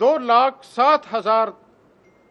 2,07,000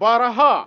12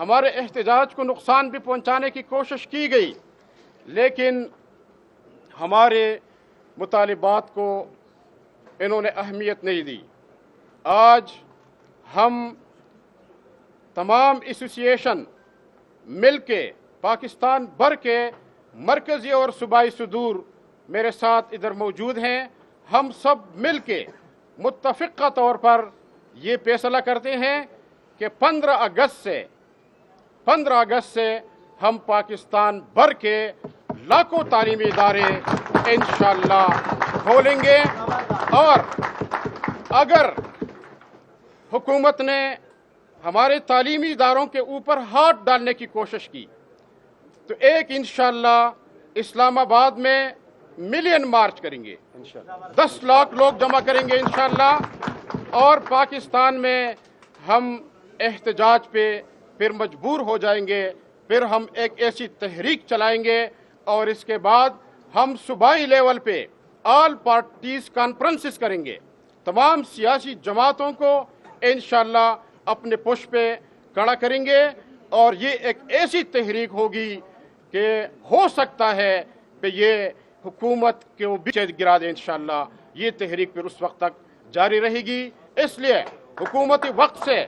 ہمارے احتجاج کو نقصان بھی پہنچانے کی کوشش کی گئی، لیکن ہمارے مطالبات کو انہوں نے اہمیت نہیں دی۔ آج ہم تمام ایسوسییشن مل کے پاکستان بھر کے مرکزی اور صوبائی صدور میرے ساتھ ادھر موجود ہیں، ہم سب مل کے متفقہ طور پر یہ فیصلہ کرتے ہیں کہ 15 اگست سے ہم پاکستان بھر کے لاکھوں تعلیمی ادارے انشاءاللہ کھولیں گے، اور اگر حکومت نے ہمارے تعلیمی اداروں کے اوپر ہاتھ ڈالنے کی کوشش کی تو ایک انشاءاللہ اسلام آباد میں ملین مارچ کریں گے، 10 لاکھ لوگ جمع کریں گے انشاءاللہ، اور پاکستان میں ہم احتجاج پہ پھر مجبور ہو جائیں گے، پھر ہم ایک ایسی تحریک چلائیں گے، اور اس کے بعد ہم صوبائی لیول پہ آل پارٹیز کانفرنسز کریں گے، تمام سیاسی جماعتوں کو انشاءاللہ اپنے پش پہ کھڑا کریں گے، اور یہ ایک ایسی تحریک ہوگی کہ ہو سکتا ہے کہ یہ حکومت کو بھی گرا دے انشاءاللہ۔ یہ تحریک پھر اس وقت تک جاری رہے گی۔ اس لیے حکومتی وقت سے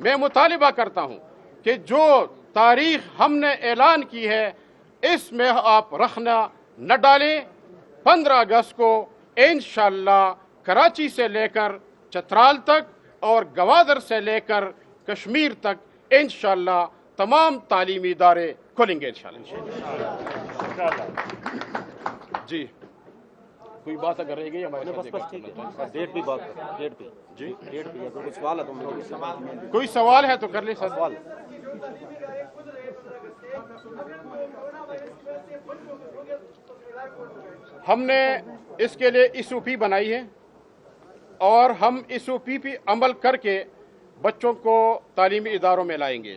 میں مطالبہ کرتا ہوں کہ جو تاریخ ہم نے اعلان کی ہے اس میں آپ رخنا نہ ڈالیں۔ 15 اگست کو انشاءاللہ کراچی سے لے کر چترال تک اور گوادر سے لے کر کشمیر تک انشاءاللہ تمام تعلیمی ادارے کھولیں گے انشاءاللہ۔ جی کوئی بات اگر رہ گئی ہمارے ڈیٹ بھی بات ڈیٹ پہ جی ڈیٹ پہ کوئی سوال ہے تو مجھے کوئی سوال ہے تو کر لیں سر۔ سوال ہم نے اس کے لیے ایس او پی بنائی ہے، اور ہم ایس او پی پہ عمل کر کے بچوں کو تعلیمی اداروں میں لائیں گے،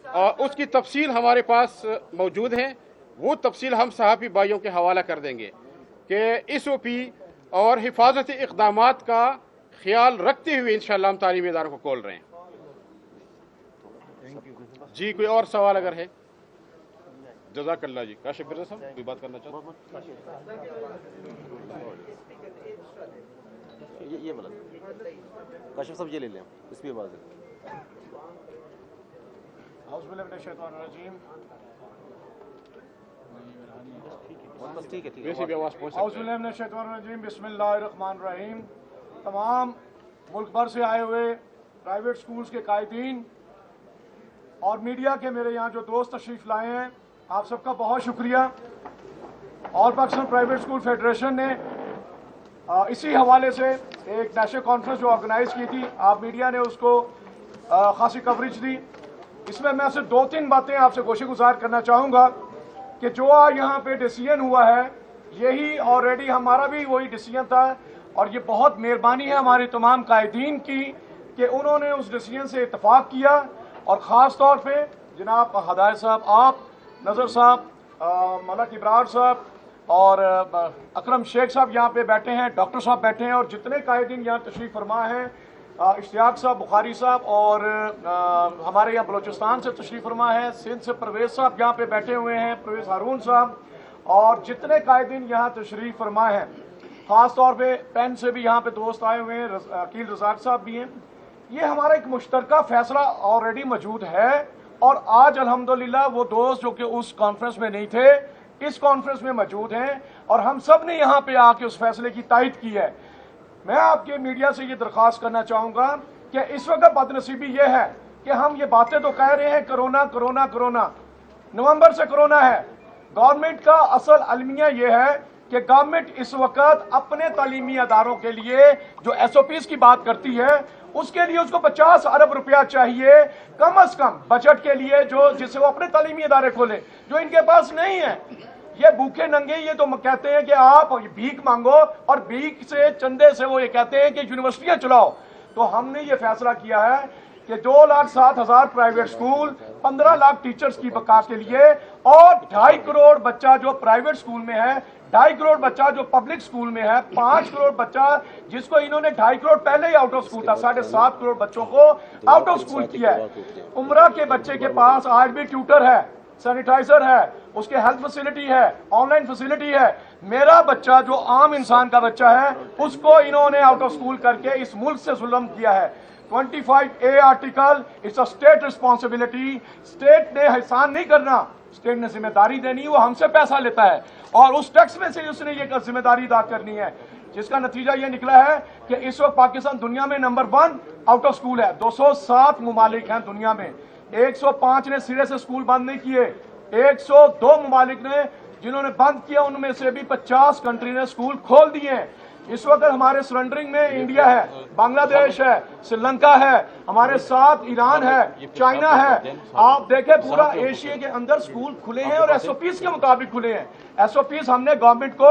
اور اس کی تفصیل ہمارے پاس موجود ہے۔ وہ تفصیل ہم صحافی بھائیوں کے حوالہ کر دیں گے کہ ایس او پی اور حفاظتی اقدامات کا خیال رکھتے ہوئے انشاءاللہ ہم تعلیمی اداروں کو کھول رہے ہیں۔ جی کوئی اور سوال اگر ہے؟ جزاک اللہ جی۔ کاشف مرزا صاحب کوئی بات کرنا چاہتے ہیں؟ یہ بولا کاشف صاحب یہ لے لیں اس بھی آواز ہے۔ اعوذ باللہ من الشیطان الرجیم، بس ٹھیک ہے ٹھیک ویسے بھی ہے آواز پہنچ اعوذ سکتی ہے۔ باللہ من الشیطان الرجیم، بسم اللہ الرحمن الرحیم۔ تمام ملک بھر سے آئے ہوئے پرائیویٹ سکولز کے قائدین اور میڈیا کے میرے یہاں جو دوست تشریف لائے ہیں، آپ سب کا بہت شکریہ۔ اور پاکستان پرائیویٹ سکول فیڈریشن نے اسی حوالے سے ایک نیشنل کانفرنس جو آرگنائز کی تھی، آپ میڈیا نے اس کو خاصی کوریج دی۔ اس میں صرف 2-3 باتیں آپ سے گوشہ گزار کرنا چاہوں گا کہ جو یہاں پہ ڈیسیژن ہوا ہے یہی آلریڈی ہمارا بھی وہی ڈیسیژن تھا، اور یہ بہت مہربانی ہے ہمارے تمام قائدین کی کہ انہوں نے اس ڈیسیژن سے اتفاق کیا، اور خاص طور پہ جناب ہدایت صاحب، آپ نظر صاحب، ملک ابرار صاحب اور اکرم شیخ صاحب یہاں پہ بیٹھے ہیں، ڈاکٹر صاحب بیٹھے ہیں، اور جتنے قائدین یہاں تشریف فرما ہیں، اشتیاق صاحب، بخاری صاحب، اور ہمارے یہاں بلوچستان سے تشریف فرما ہے، سندھ سے پرویز صاحب یہاں پہ بیٹھے ہوئے ہیں، پرویز ہارون صاحب، اور جتنے قائدین یہاں تشریف فرما ہیں، خاص طور پہ پین سے بھی یہاں پہ دوست آئے ہوئے ہیں، عقیل رزاق صاحب بھی ہیں۔ یہ ہمارا ایک مشترکہ فیصلہ آلریڈی موجود ہے، اور آج الحمدللہ وہ دوست جو کہ اس کانفرنس میں نہیں تھے اس کانفرنس میں موجود ہیں، اور ہم سب نے یہاں پہ آ کے اس فیصلے کی تائید کی ہے۔ میں آپ کے میڈیا سے یہ درخواست کرنا چاہوں گا کہ اس وقت بدنصیبی یہ ہے کہ ہم یہ باتیں تو کہہ رہے ہیں کرونا کرونا کرونا، نومبر سے کرونا ہے۔ گورنمنٹ کا اصل المیہ یہ ہے کہ گورنمنٹ اس وقت اپنے تعلیمی اداروں کے لیے جو ایس او پیز کی بات کرتی ہے اس کے لیے اس کو 50 ارب روپیہ چاہیے کم از کم بجٹ کے لیے، جس سے وہ اپنے تعلیمی ادارے کھولے، جو ان کے پاس نہیں ہے۔ یہ بھوکے ننگے یہ تو کہتے ہیں کہ آپ بھیک مانگو، اور بھیک سے چندے سے وہ یہ کہتے ہیں کہ یونیورسٹیاں چلاؤ۔ تو ہم نے یہ فیصلہ کیا ہے کہ 2,07,000 پرائیویٹ اسکول، 15 لاکھ ٹیچرز کی بقا کے لیے اور 2.5 کروڑ بچہ جو پرائیویٹ اسکول میں ہے، 2.5 کروڑ بچہ جو پبلک اسکول میں ہے، 5 کروڑ بچہ جس کو انہوں نے 2.5 کروڑ پہلے ہی آؤٹ آف اسکول تھا، 7.5 کروڑ بچوں کو آؤٹ آف اسکول کیا ہے۔ عمرہ کے بچے کے پاس آج بھی ٹیوٹر ہے، سینیٹائزر ہے، اس کے ہیلتھ فیسلٹی ہے، آن لائن فیسلٹی ہے۔ میرا بچہ جو عام انسان کا بچہ ہے اس کو انہوں نے آؤٹ آف اسکول کر کے اس ملک سے ظلم کیا ہے۔ 25A article, it's a state responsibility, state نے احسان نہیں کرنا، اسٹیٹ نے ذمہ داری دینی، وہ ہم سے پیسہ لیتا ہے اور اس ٹیکس میں سے اس نے یہ ذمہ داری ادا کرنی ہے، جس کا نتیجہ یہ نکلا ہے کہ اس وقت پاکستان دنیا میں نمبر 1 آؤٹ آف اسکول ہے۔ 207 ممالک ہیں دنیا میں، 105 نے سرے سے اسکول بند نہیں کیے، 102 ممالک نے جنہوں نے بند کیا ان میں سے بھی 50 کنٹری نے اسکول کھول دیے ہیں۔ اس وقت ہمارے سرنڈرنگ میں انڈیا ہے، بنگلہ دیش ہے، سری لنکا ہے، ہمارے ساتھ ایران ہے، چائنا ہے۔ آپ دیکھیں پورا ایشیا کے اندر اسکول کھلے ہیں اور ایس او پیز کے مطابق کھلے ہیں۔ ایس او پیز ہم نے گورنمنٹ کو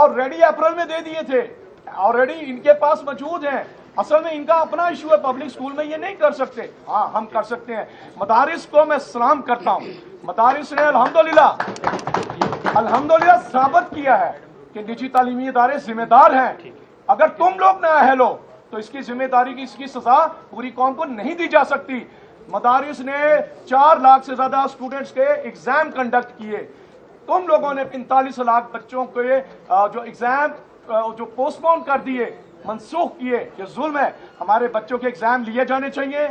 آلریڈی اپریل میں دے دیے تھے، آلریڈی ان کے پاس موجود ہیں۔ اصل میں ان کا اپنا ایشو ہے، پبلک اسکول میں یہ نہیں کر سکتے، ہاں ہم کر سکتے ہیں۔ مدارس کو میں سلام کرتا ہوں، مدارس نے الحمدللہ ثابت کیا ہے کہ نجی تعلیمی ادارے ذمہ دار ہیں۔ اگر تم لوگ نااہل ہو تو اس کی ذمہ داری کی، اس کی سزا پوری قوم کو نہیں دی جا سکتی۔ مدارس نے 4 لاکھ سے زیادہ اسٹوڈنٹس کے ایگزام کنڈکٹ کیے، تم لوگوں نے 45 لاکھ بچوں کے جو ایگزام جو پوسٹ پون کر دیے، منسوخ کیے، یہ ظلم ہے۔ ہمارے بچوں کے ایگزام لیے جانے چاہیے۔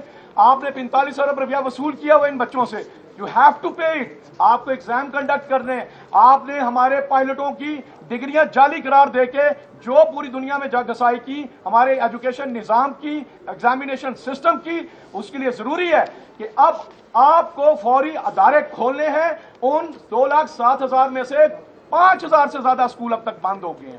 آپ نے 45 ارب روپیہ وصول کیا ہوا ان بچوں سے، you have to pay it. آپ کو ایگزام کنڈکٹ کرنے، آپ نے ہمارے پائلٹوں کی ڈگریاں جعلی قرار دے کے جو پوری دنیا میں جاگسائی کی، ہمارے ایجوکیشن نظام کی، ایگزامینیشن سسٹم کی، اس کے لیے ضروری ہے کہ اب آپ کو فوری ادارے کھولنے ہیں۔ ان 2,07,000 میں سے 5,000 سے زیادہ اسکول اب تک بند ہو گئے ہیں۔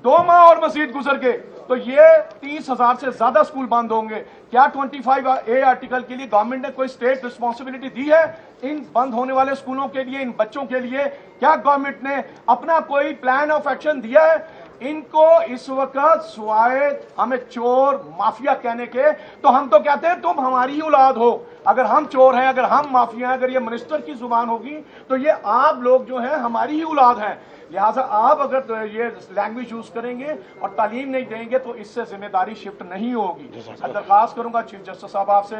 2 ماہ اور مزید گزر گئے تو یہ 30,000 سے زیادہ اسکول بند ہوں گے۔ کیا 25A آرٹیکل کے لیے گورنمنٹ نے کوئی اسٹیٹ ریسپانسبلٹی دی ہے ان بند ہونے والے اسکولوں کے لیے، ان بچوں کے لیے؟ کیا گورنمنٹ نے اپنا کوئی پلان آف ایکشن دیا ہے؟ ان کو اس وقت سوائے ہمیں چور مافیا کہنے کے، تو ہم تو کہتے ہیں تم ہماری ہی اولاد ہو۔ اگر ہم چور ہیں، اگر ہم مافیا ہیں، اگر یہ منسٹر کی زبان ہوگی تو یہ آپ لوگ جو ہیں ہماری ہی اولاد ہیں۔ لہٰذا آپ اگر یہ لینگویج یوز کریں گے اور تعلیم نہیں دیں گے تو اس سے ذمہ داری شفٹ نہیں ہوگی۔ میں درخواست کروں گا چیف جسٹس صاحب آپ سے،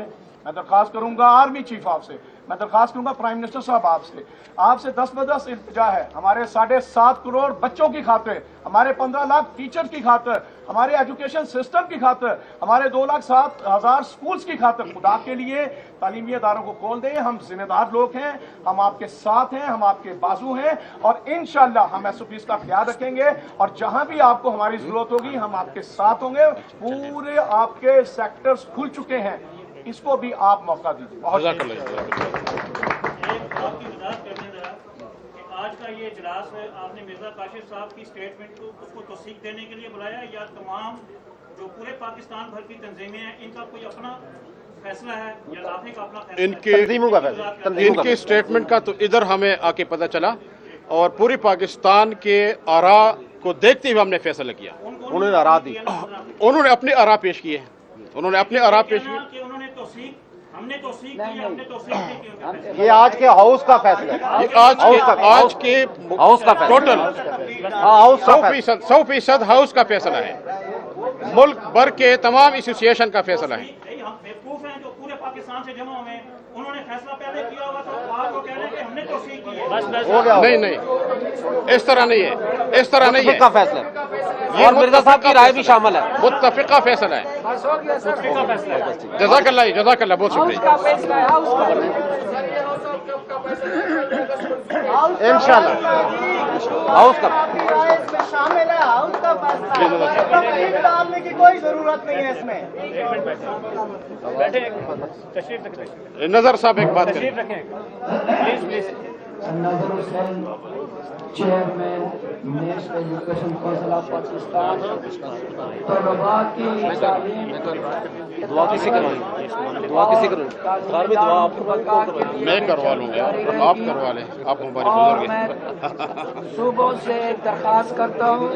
میں درخواست کروں گا آرمی چیف آپ سے، میں درخواست کروں گا پرائم منسٹر صاحب آپ سے 10 بدس التجا ہے، ہمارے 7.5 کروڑ بچوں کی خاطر، ہمارے 15 لاکھ ٹیچر کی خاطر، ہمارے ایجوکیشن سسٹم کی خاطر، ہمارے 2,07,000 اسکولز کی خاطر، خدا کے لیے تعلیمی اداروں کو کھول دیں۔ ہم ذمہ دار لوگ ہیں، ہم آپ کے ساتھ ہیں، ہم آپ کے بازو ہیں اور انشاءاللہ ہم ایس او پیز کا خیال رکھیں گے اور جہاں بھی آپ کو ہماری ضرورت ہوگی ہم آپ کے ساتھ ہوں گے۔ پورے آپ کے سیکٹرز کھل چکے ہیں، اس کو بھی آپ موقع دیجیے۔ آپ کی وضاحت کرنے ذرا کہ آج کا یہ اجلاس ہے، آپ نے مرزا کاشف صاحب کی اسٹیٹمنٹ کو اس کو توثیق دینے کے لیے بلایا یا تمام جو پورے پاکستان بھر کی تنظیمیں ہیں ان کا کوئی اپنا فیصلہ ہے یا لاتے کا اپنا فیصلہ؟ ان کی اسٹیٹمنٹ کا تو ادھر ہمیں آ کے پتہ چلا اور پوری پاکستان کے آراء کو دیکھتے ہوئے ہم نے فیصلہ کیا۔ انہوں نے آراء دی، انہوں نے اپنے آراء پیش کیے، انہوں نے اپنے آراء پیش کیے۔ انہوں نے توثیق، ہم نے توثیق کی، ہم نے توثیق کی۔ یہ آج کے ہاؤس کا فیصلہ ہے، آج کے ہاؤس کا ٹوٹل 100% ہاؤس کا فیصلہ ہے، ملک بھر کے تمام ایسوسیشن کا فیصلہ ہے۔ ہم بیوقوف ہیں جو پورے پاکستان سے جمع ہوئے ہیں، انہوں نے فیصلہ پہلے کیا ہوگا تو آپ کو کہہ رہے ہیں کہ ہم نے توثیق کی ہے۔ نہیں، اس طرح نہیں ہے، اس طرح نہیں ہے، کا فیصلہ ہے اور مرزا صاحب کی رائے بھی شامل ہے، متفقہ فیصلہ ہے۔ جزاک اللہ بہت شکریہ۔ انشاءاللہ ہاؤس کا شامل ہے، ہاؤس کا فیصلہ تفریح ڈالنے کی کوئی ضرورت نہیں ہے اس میں۔ نظر صاحب ایک بات کریں۔ Nazar Hussain, chairman national education council of Pakistan, طلباء کی تعلیم دعا کسی کروائیں، میں کروا لوں گا، آپ کروا لیں، آپ ہمارے اور بزرگ ہیں۔ میں صوبوں سے درخواست کرتا ہوں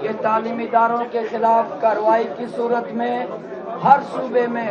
کہ تعلیمی اداروں کے خلاف کارروائی کی صورت میں ہر صوبے میں